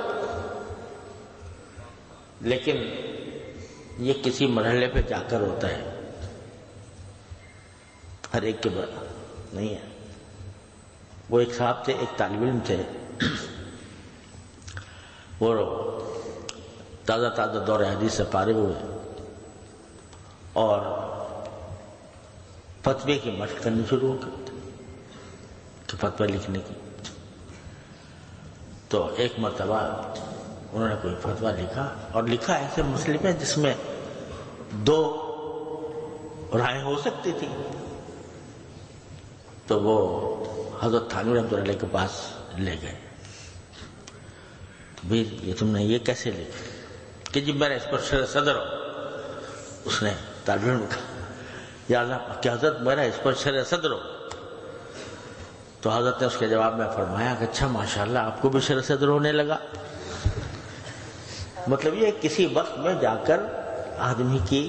لیکن یہ کسی مرحلے پہ جا کر ہوتا ہے، ہر ایک کے بعد نہیں ہے۔ وہ ایک صاحب تھے، ایک طالب علم تھے، وہ تازہ دور حدیث سے فارغ ہوئے اور فتوے کی مشق کرنی شروع ہو گئی کہ فتوی لکھنے کی۔ تو ایک مرتبہ انہوں نے کوئی فتویٰ لکھا، اور لکھا ایسے مسئلے میں جس میں دو رائے ہو سکتی تھی۔ تو وہ حضرت تھانوی رحمۃ اللہ علیہ کے پاس لے گئے، بھی یہ تم نے یہ کیسے لکھا کہ جی میرا اس پر شرع صدر ہو۔ اس نے طالب علم کہا یا اللہ کہ حضرت میرا اس پر شرع صدر ہو۔ تو حضرت نے اس کے جواب میں فرمایا کہ اچھا ماشاءاللہ آپ کو بھی شرع صدر ہونے لگا۔ مطلب یہ کسی وقت میں جا کر آدمی کی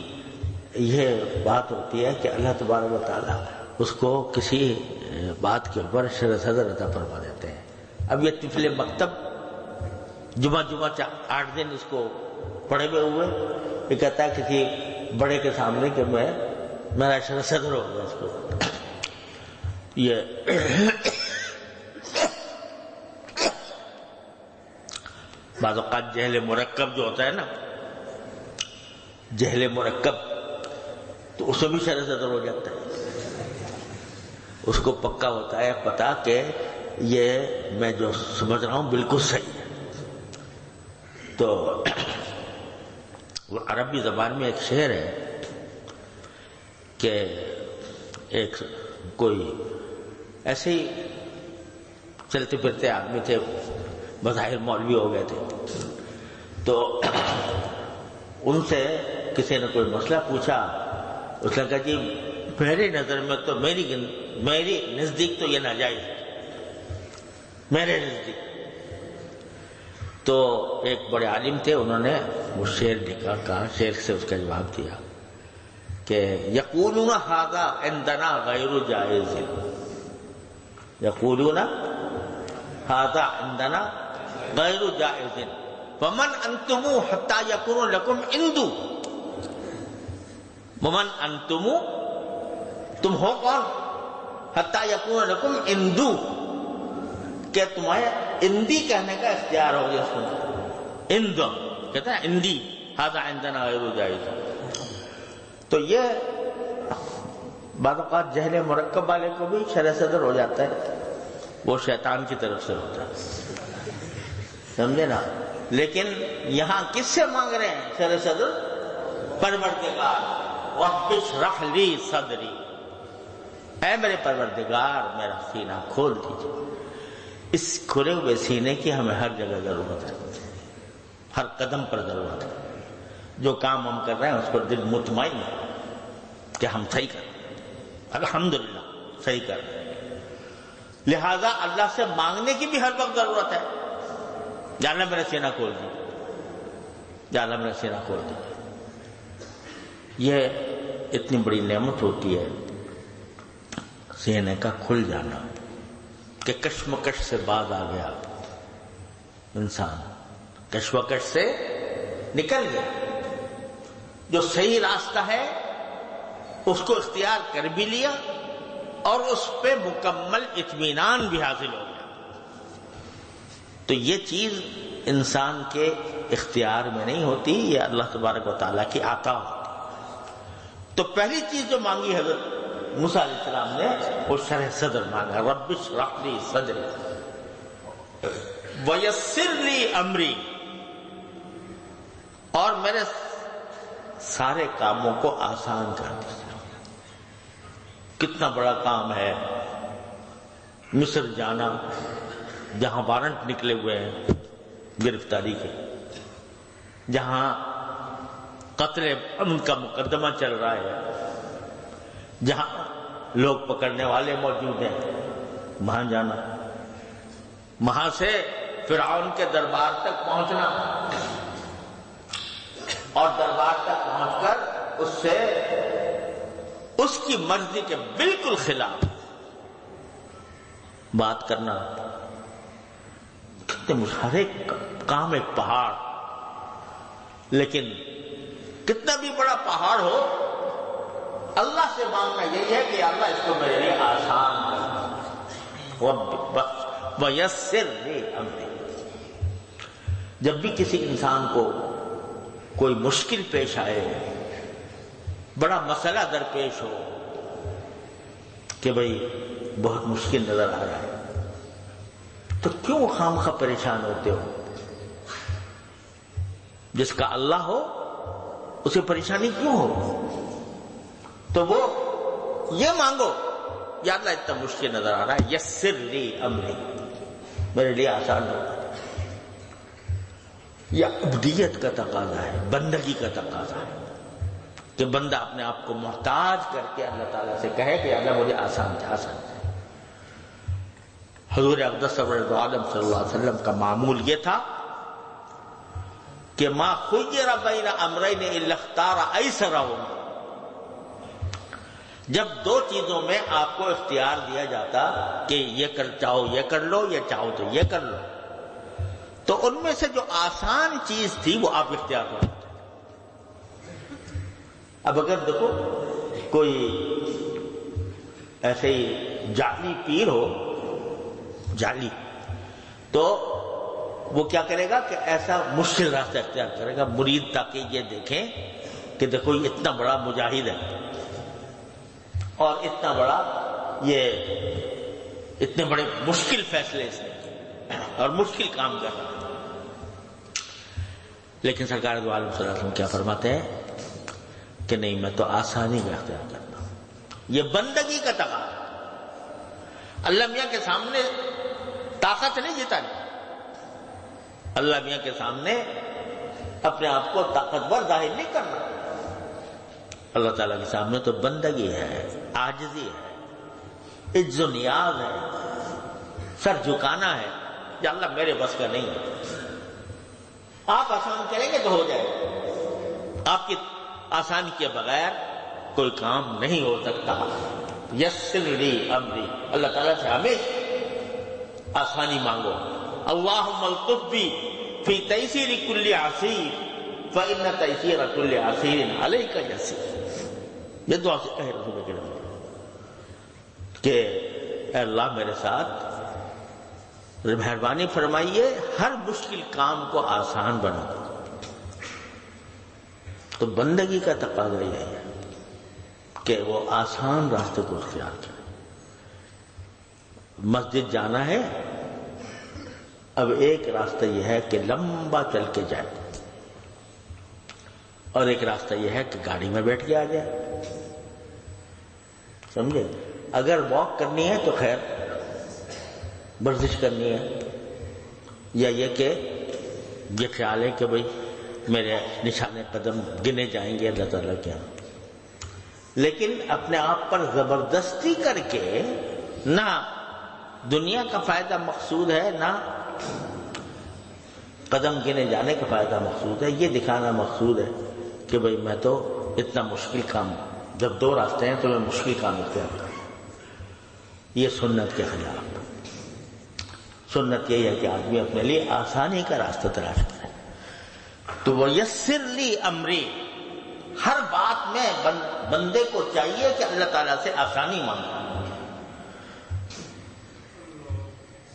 یہ بات ہوتی ہے کہ اللہ تبارک و تعالیٰ اس کو کسی بات کے اوپر شرع صدر عطا فرما دیتے ہیں۔ اب یہ طفل مکتب جمعہ 8 دن اس کو پڑھے ہوئے ہوئے، یہ کہتا ہے کسی بڑے کے سامنے کہ میرا شرع صدر ہو گیا اس کو۔ یہ بعض اوقات جہل مرکب جو ہوتا ہے نا، جہل مرکب، تو اس میں بھی شرع صدر ہو جاتا ہے۔ اس کو پکا ہوتا ہے پتا کہ یہ میں جو سمجھ رہا ہوں بالکل صحیح ہے۔ تو وہ عربی زبان میں ایک شعر ہے کہ ایک کوئی ایسے ہی چلتے پھرتے آدمی تھے، بظاہر مولوی ہو گئے تھے، تو ان سے کسی نے کوئی مسئلہ پوچھا۔ اس نے کہا جی میری نظر میں تو میری نزدیک تو یہ ناجائز ہے، میرے نزدیک۔ تو ایک بڑے عالم تھے، انہوں نے وہ شعر لکھا، کہا شعر سے اس کا جواب دیا کہ یقولون ھذا عندنا غیر جائز، یقولون ھذا عندنا غیر جائز ومن انتم حتی یکون لکم عندو، ومن انتم، تم ہو کون، حتی یکون لکم عندو، کہ تمہیں اندی کہنے کا اختیار ہو گیا۔ سنو اندو کہتا ہے اندی، ھذا عندنا غیر جائز۔ تو یہ بعض اوقات جہل مرکب والے کو بھی شرع صدر ہو جاتا ہے، وہ شیطان کی طرف سے ہوتا ہے، سمجھے نا۔ لیکن یہاں کس سے مانگ رہے ہیں شرع صدر؟ پروردگار، رب اشرح لی صدری، اے میرے پروردگار میرا سینہ کھول دیجیے۔ اس کھلے ہوئے سینے کی ہمیں ہر جگہ ضرورت ہے، ہر قدم پر ضرورت ہے۔ جو کام ہم کر رہے ہیں اس پر دل مطمئن ہے کہ ہم صحیح کر رہے ہیں، الحمدللہ صحیح کر رہے ہیں۔ لہذا اللہ سے مانگنے کی بھی ہر وقت ضرورت ہے، یا اللہ میرا سینہ کھول دیجیے، یا اللہ میرا سینہ کھول دیجیے۔ یہ اتنی بڑی نعمت ہوتی ہے سینے کا کھل جانا، کہ کشمکش سے باز آ گیا انسان، کشمکش سے نکل گیا۔ جو صحیح راستہ ہے اس کو اختیار کر بھی لیا اور اس پہ مکمل اطمینان بھی حاصل ہو گیا، تو یہ چیز انسان کے اختیار میں نہیں ہوتی، یہ اللہ تبارک و تعالیٰ کی عطا ہوتی۔ تو پہلی چیز جو مانگی حضرت موسیٰ علیہ السلام نے وہ شرح صدر مانگا، رب اشرح لی صدری ویسر لی امری، اور میرے سارے کاموں کو آسان کر دیا۔ کتنا بڑا کام ہے مصر جانا، جہاں وارنٹ نکلے ہوئے ہیں گرفتاری کے، جہاں قتل امن کا مقدمہ چل رہا ہے، جہاں لوگ پکڑنے والے موجود ہیں، وہاں جانا، وہاں سے فرعون کے دربار تک پہنچنا اور دربار تک پہنچ کر اس سے اس کی مرضی کے بالکل خلاف بات کرنا۔ کتنے ہر ایک کام ایک پہاڑ، لیکن کتنا بھی بڑا پہاڑ ہو اللہ سے مانگنا یہی ہے کہ اللہ اس کو میرے لیے آسان کر، وَيَسِّرْ لِي أَمْرِي۔ جب بھی کسی انسان کو کوئی مشکل پیش آئے، بڑا مسئلہ درپیش ہو کہ بھئی بہت مشکل نظر آ رہا ہے، تو کیوں خامخواہ پریشان ہوتے ہو؟ جس کا اللہ ہو اسے پریشانی کیوں ہو؟ تو وہ یہ مانگو، یا اللہ اتنا مشکل نظر آ رہا ہے، یسر لی امری، میرے لیے آسان ہو۔ یہ عبودیت کا تقاضا ہے، بندگی کا تقاضا ہے کہ بندہ اپنے آپ کو محتاج کر کے اللہ تعالیٰ سے کہے کہ اللہ مجھے آسان ہے، آسان ہے۔ حضور اقدس سرور عالم صلی اللہ علیہ وسلم کا معمول یہ تھا کہ ما خیر بین امرین الا اختار ایسرہما، جب دو چیزوں میں آپ کو اختیار دیا جاتا کہ یہ چاہو یہ کر لو، یہ چاہو تو یہ کر لو، تو ان میں سے جو آسان چیز تھی وہ آپ اختیار کرتے۔ اب اگر دیکھو کوئی ایسے ہی جعلی پیر ہو، جعلی، تو وہ کیا کرے گا کہ ایسا مشکل راستہ اختیار کرے گا مرید، تاکہ یہ دیکھیں کہ دیکھو یہ اتنا بڑا مجاہد ہے اور اتنا بڑا، یہ اتنے بڑے مشکل فیصلے اس نے اور مشکل کام کر رہا ہے۔ لیکن سرکار دو عالم صلی اللہ علیہ وسلم کیا فرماتے ہیں کہ نہیں، میں تو آسانی کا اختیار کرتا ہوں۔ یہ بندگی کا تقاضا، اللہ میاں کے سامنے طاقت نہیں جتانی، اللہ میاں کے سامنے اپنے آپ کو طاقتور ظاہر نہیں کرنا، اللہ تعالیٰ کے سامنے تو بندگی ہے، عاجزی ہے، عجز و نیاز ہے، سر جھکانا ہے، یا اللہ میرے بس کا نہیں ہے، آپ آسان کریں گے تو ہو جائے گا، آپ کی آسانی کے بغیر کوئی کام نہیں ہو سکتا۔ یسر لی امری، اللہ تعالیٰ سے ہمیشہ آسانی مانگو۔ اللہم الطف بی فی تیسیر کل عسیر فإن تیسیر کل عسیر علیک یسیر، یہ دعا سے کہے رسول کریم کہ اے اللہ میرے ساتھ مہربانی فرمائیے، ہر مشکل کام کو آسان بنا دو۔ تو بندگی کا تقاضا یہ ہے کہ وہ آسان راستے کو اختیار کرے۔ مسجد جانا ہے، اب ایک راستہ یہ ہے کہ لمبا چل کے جائے، اور ایک راستہ یہ ہے کہ گاڑی میں بیٹھ کے آ جائے، سمجھے؟ اگر واک کرنی ہے تو خیر، ورزش کرنی ہے، یا یہ کہ یہ خیال ہے کہ بھئی میرے نشانے قدم گنے جائیں گے اللہ تعالیٰ کے ہاں، لیکن اپنے آپ پر زبردستی کر کے نہ دنیا کا فائدہ مقصود ہے، نہ قدم گنے جانے کا فائدہ مقصود ہے، یہ دکھانا مقصود ہے کہ بھئی میں تو اتنا مشکل کام، جب دو راستے ہیں تو میں مشکل کام اختیار کروں۔ یہ سنت کے خلاف۔ سنت یہی ہے کہ آدمی اپنے لیے آسانی کا راستہ تلاش کرے۔ تو وہ یسر لی امری، ہر بات میں بندے کو چاہیے کہ اللہ تعالیٰ سے آسانی مانگے،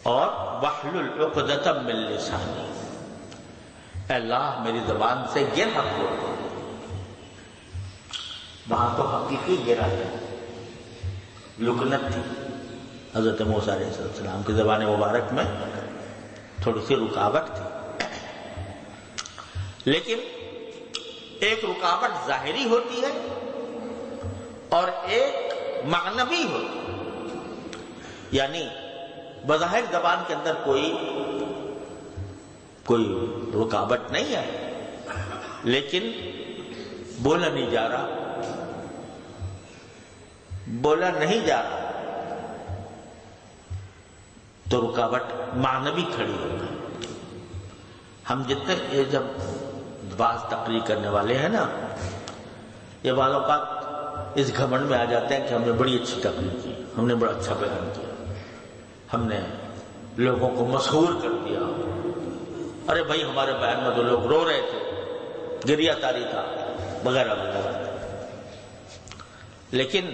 اور واحلل عقدۃ من لسانی، اے اللہ میری زبان سے گرہ کھول دو۔ وہاں تو حقیقی گرہ ہے، لکنت تھی حضرت موسیٰ علیہ السلام کی زبان مبارک میں، تھوڑی سی رکاوٹ تھی، لیکن ایک رکاوٹ ظاہری ہوتی ہے اور ایک معنوی ہوتی ہے، یعنی بظاہر زبان کے اندر کوئی رکاوٹ نہیں ہے، لیکن بولا نہیں جا رہا، بولا نہیں جا رہا تو رکاوٹ معنوی کھڑی ہوگی۔ ہم جتنے جب بعض تقریر کرنے والے ہیں نا، یہ بعض اوقات اس گھمنڈ میں آ جاتے ہیں کہ ہم نے بڑی اچھی تقریر کی، ہم نے بڑا اچھا بیان کیا، ہم نے لوگوں کو مسحور کر دیا، ارے بھائی ہمارے بیان میں تو لوگ رو رہے تھے، گریہ تاری تھا، وغیرہ وغیرہ۔ لیکن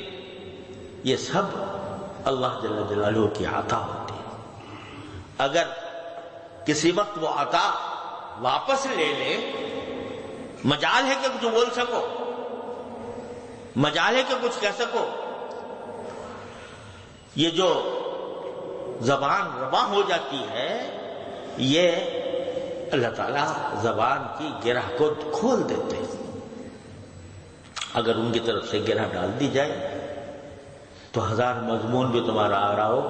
یہ سب اللہ جل جلالہ کی عطا ہوتی ہے۔ اگر کسی وقت وہ عطا واپس لے لے، مجال ہے کہ کچھ بول سکو، مجال ہے کہ کچھ کہہ سکو، یہ جو زبان رواں ہو جاتی ہے، یہ اللہ تعالیٰ زبان کی گرہ کو کھول دیتے ہیں۔ اگر ان کی طرف سے گرہ ڈال دی جائے تو ہزار مضمون بھی تمہارا آ رہا ہو،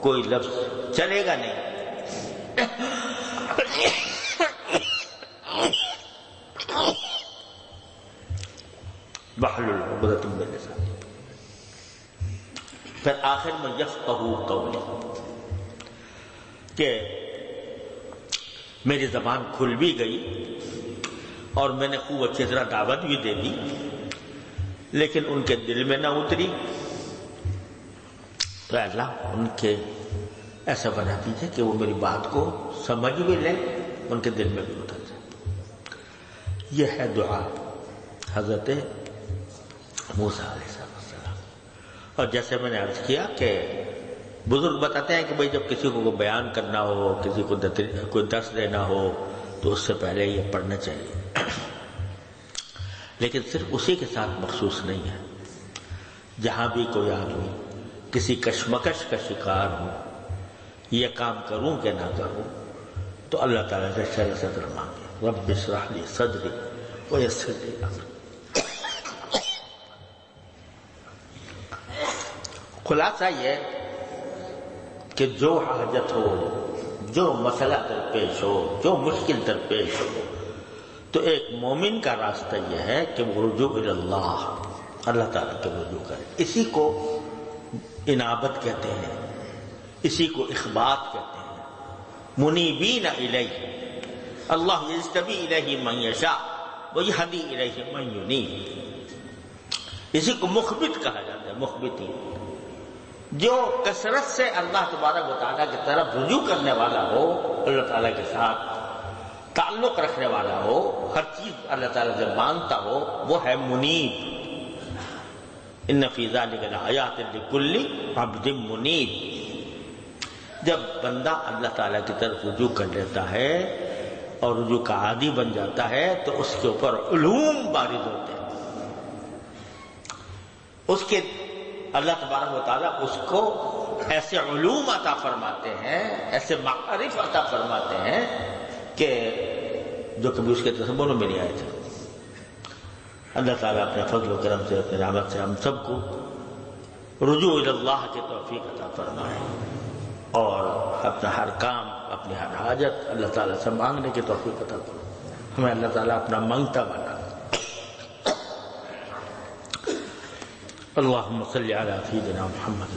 کوئی لفظ چلے گا نہیں۔ واحلل عقدۃ من لسانی، پھر آخر میں یفقہوا قولی، کہ میری زبان کھل بھی گئی اور میں نے خوب اچھی طرح دعوت بھی دے دی، لیکن ان کے دل میں نہ اتری، تو اللہ ان کے ایسا بنا دیجیے کہ وہ میری بات کو سمجھ بھی لیں، ان کے دل میں بھی اتر جائے۔ یہ ہے دعا حضرت موسیٰ علیہ السلام۔ اور جیسے میں نے عرض کیا کہ بزرگ بتاتے ہیں کہ بھئی جب کسی کو بیان کرنا ہو، کسی کو کوئی درس دینا ہو، تو اس سے پہلے یہ پڑھنا چاہیے، لیکن صرف اسی کے ساتھ مخصوص نہیں ہے۔ جہاں بھی کوئی آدمی کسی کشمکش کا شکار ہو، یہ کام کروں کہ نہ کروں، تو اللہ تعالیٰ سے شرح صدر مانگے، رب اشرح لی صدری ویسر لی امری۔ خلاصہ یہ کہ جو حاجت ہو، جو مسئلہ درپیش ہو، جو مشکل درپیش ہو، تو ایک مومن کا راستہ یہ ہے کہ وہ رجوع اللہ، اللہ تعالیٰ کے رجوع کرے۔ اسی کو انابت کہتے ہیں، اسی کو اخبات کہتے ہیں، منیبین الیہ، اللہ یجتبی الیہ من یشاء ویہدی الیہ من ینیب۔ اسی کو مخبت کہا جاتا ہے، مخبتین، جو کثرت سے اللہ تبارک و تعالیٰ کی طرف رجوع کرنے والا ہو، اللہ تعالیٰ کے ساتھ تعلق رکھنے والا ہو، ہر چیز اللہ تعالیٰ سے مانگتا ہو، وہ ہے منیب۔ ان فی ذلک لآیات لکل عبد منیب۔ جب بندہ اللہ تعالیٰ کی طرف رجوع کر لیتا ہے اور رجوع کا عادی بن جاتا ہے، تو اس کے اوپر علوم بارد ہوتے ہیں، اس کے اللہ تبارک و تعالیٰ اس کو ایسے علوم عطا فرماتے ہیں، ایسے معارف عطا فرماتے ہیں کہ جو کبھی اس کے تصور میں نہیں آئے تھے۔ اللہ تعالیٰ اپنے فضل و کرم سے، اپنے رحمت سے ہم سب کو رجوع اللہ کی توفیق عطا فرمائے، اور اپنا ہر کام، اپنی ہر حاجت اللہ تعالیٰ سے مانگنے کی توفیق عطا فرمائے۔ ہمیں اللہ تعالیٰ اپنا منگتا بنا۔ اللهم صل على سيدنا محمد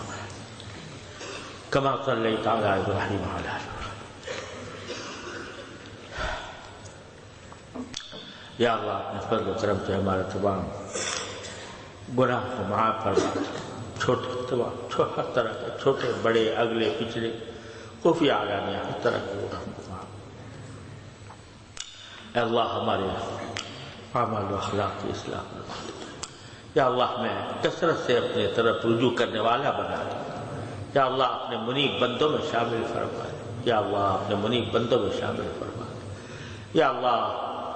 كما صليت على ابراهيم وعلى ال ابراهيم۔ یا اللہ اپنے فضل و کرم سے ہمارے تمام گناہ کو معاف فرما، چھوٹے تمام ہر طرح کے چھوٹے بڑے اگلے پچھلے خفیہ علانیہ ہر طرح کے گناہ کو معاف۔ اے اللہ ہمارے اعمال و اخلاق کی اصلاح فرما دے۔ یا اللہ میں کثرت سے اپنے طرف رجوع کرنے والا بنا دے۔ یا اللہ اپنے منیب بندوں میں شامل فرما دے۔ یا اللہ اپنے منیب بندوں میں شامل فرما دے۔ یا اللہ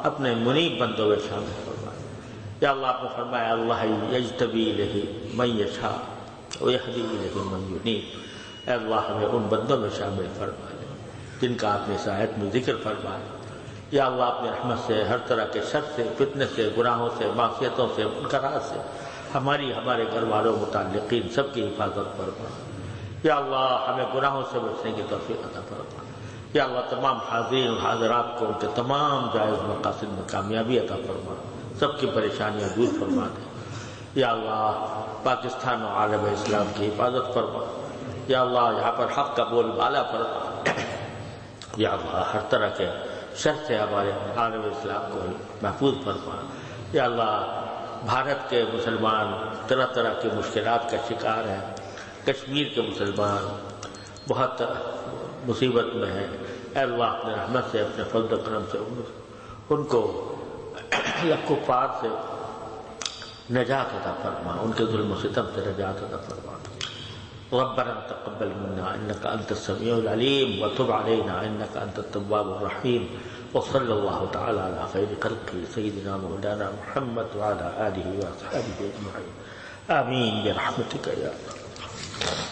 اپنے منیب بندوں میں شامل فرما دے۔ یا اللہ آپ نے فرمایا اللہ یجتبی الیہ من یشاء ویہدی الیہ من ینیب۔ اے اللہ ہمیں ان بندوں میں شامل فرما دے جن کا آپ نے اس آیت میں ذکر فرمایا۔ یا اللہ اپنے رحمت سے ہر طرح کے شر سے، فتنے سے، گناہوں سے، معصیتوں سے، منکرات سے ہمارے گھر والوں متعلقین سب کی حفاظت فرما۔ یا اللہ ہمیں گناہوں سے بچنے کی توفیق عطا فرما۔ یا اللہ تمام حاضرین اور حاضرات کو ان کے تمام جائز مقاصد میں کامیابی عطا فرما، سب کی پریشانیاں دور فرما دے۔ یا اللہ پاکستان و عالم اسلام کی حفاظت فرما۔ یا اللہ یہاں پر حق کا بول بالا فرما۔ یا اللہ ہر طرح کے شر سے ہمارے عالم اسلام کو محفوظ فرما۔ یا اللہ بھارت کے مسلمان طرح طرح کی مشکلات کا شکار ہیں، کشمیر کے مسلمان بہت مصیبت میں ہیں۔ اے اللہ اپنے رحمت سے، اپنے فضل و کرم سے ان کو کفار سے نجات عطا فرما، ان کے ظلم و ستم سے نجات عطا فرما۔ ربنا تقبل منا انك انت السميع العليم وتب علينا انك انت التواب الرحيم وصلى الله تعالى على خير خلقه سيدنا مولانا محمد وعلى اله واصحابه اجمعين آمين برحمتك يا الله۔